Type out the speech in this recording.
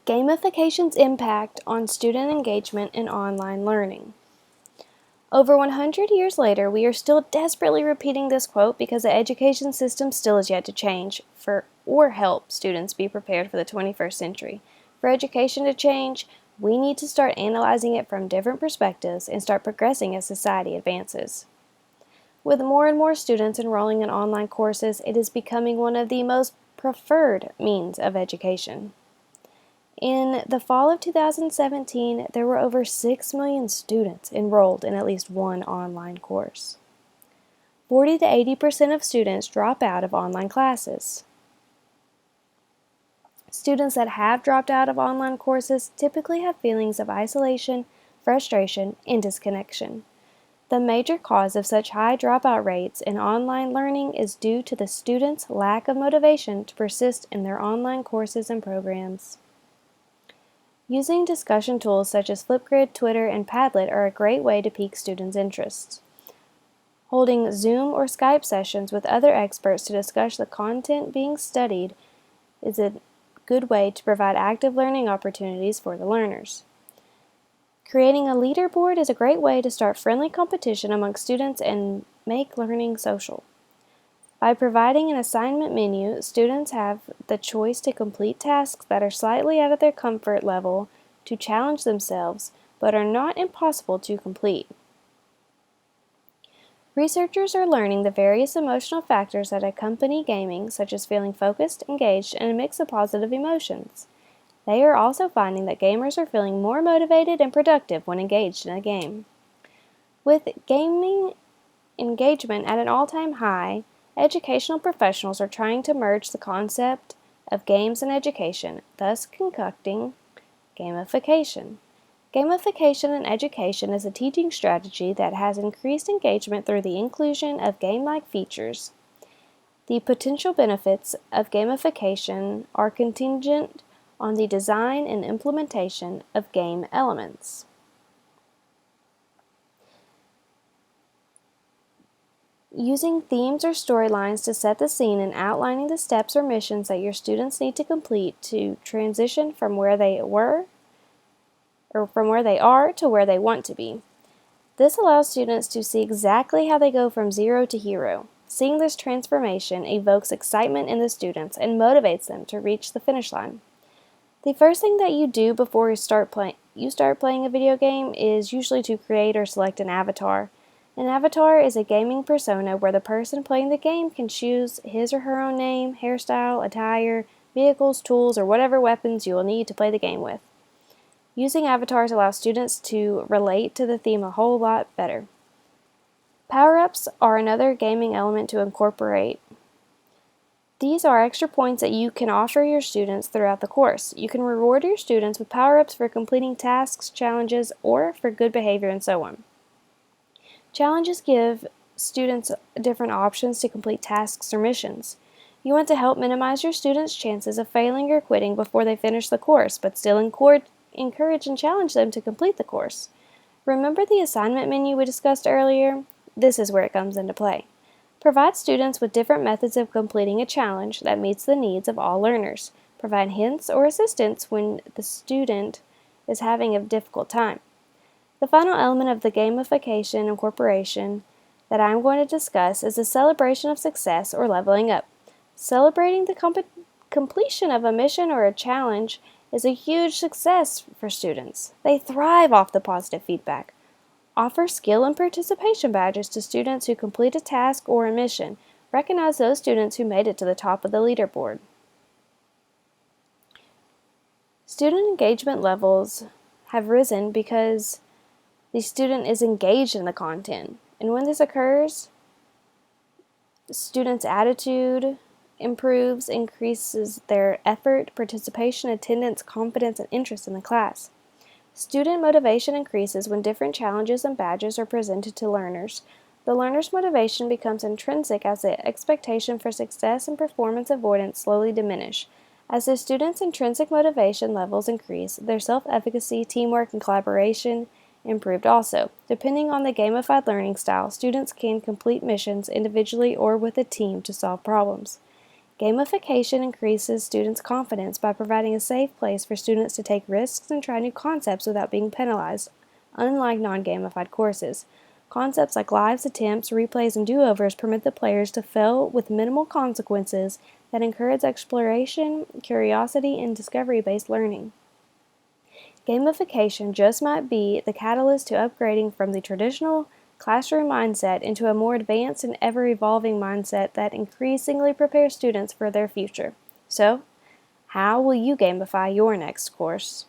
Gamification's impact on student engagement in online learning. Over 100 years later, we are still desperately repeating this quote because the education system still is yet to change or help students be prepared for the 21st century. For education to change, we need to start analyzing it from different perspectives and start progressing as society advances. With more and more students enrolling in online courses, it is becoming one of the most preferred means of education. In the fall of 2017, there were over 6 million students enrolled in at least one online course. 40 to 80% of students drop out of online classes. Students that have dropped out of online courses typically have feelings of isolation, frustration, and disconnection. The major cause of such high dropout rates in online learning is due to the students' lack of motivation to persist in their online courses and programs. Using discussion tools such as Flipgrid, Twitter, and Padlet are a great way to pique students' interests. Holding Zoom or Skype sessions with other experts to discuss the content being studied is a good way to provide active learning opportunities for the learners. Creating a leaderboard is a great way to start friendly competition among students and make learning social. By providing an assignment menu, students have the choice to complete tasks that are slightly out of their comfort level to challenge themselves, but are not impossible to complete. Researchers are learning the various emotional factors that accompany gaming, such as feeling focused, engaged, and a mix of positive emotions. They are also finding that gamers are feeling more motivated and productive when engaged in a game. With gaming engagement at an all-time high, educational professionals are trying to merge the concept of games and education, thus concocting gamification. Gamification in education is a teaching strategy that has increased engagement through the inclusion of game-like features. The potential benefits of gamification are contingent on the design and implementation of game elements. Using themes or storylines to set the scene and outlining the steps or missions that your students need to complete to transition from where they are to where they want to be. This allows students to see exactly how they go from zero to hero. Seeing this transformation evokes excitement in the students and motivates them to reach the finish line. The first thing that you do before you start playing a video game is usually to create or select an avatar. An avatar is a gaming persona where the person playing the game can choose his or her own name, hairstyle, attire, vehicles, tools, or whatever weapons you will need to play the game with. Using avatars allows students to relate to the theme a whole lot better. Power-ups are another gaming element to incorporate. These are extra points that you can offer your students throughout the course. You can reward your students with power-ups for completing tasks, challenges, or for good behavior, and so on. Challenges give students different options to complete tasks or missions. You want to help minimize your students' chances of failing or quitting before they finish the course, but still encourage and challenge them to complete the course. Remember the assignment menu we discussed earlier? This is where it comes into play. Provide students with different methods of completing a challenge that meets the needs of all learners. Provide hints or assistance when the student is having a difficult time. The final element of the gamification incorporation that I'm going to discuss is the celebration of success or leveling up. Celebrating the completion of a mission or a challenge is a huge success for students. They thrive off the positive feedback. Offer skill and participation badges to students who complete a task or a mission. Recognize those students who made it to the top of the leaderboard. Student engagement levels have risen because the student is engaged in the content. And when this occurs, students' attitude improves, increases their effort, participation, attendance, confidence, and interest in the class. Student motivation increases when different challenges and badges are presented to learners. The learner's motivation becomes intrinsic as the expectation for success and performance avoidance slowly diminish. As the students' intrinsic motivation levels increase, their self-efficacy, teamwork, and collaboration improved also. Depending on the gamified learning style, students can complete missions individually or with a team to solve problems. Gamification increases students' confidence by providing a safe place for students to take risks and try new concepts without being penalized, unlike non-gamified courses. Concepts like lives, attempts, replays, and do-overs permit the players to fail with minimal consequences that encourage exploration, curiosity, and discovery-based learning. Gamification just might be the catalyst to upgrading from the traditional classroom mindset into a more advanced and ever-evolving mindset that increasingly prepares students for their future. So, how will you gamify your next course?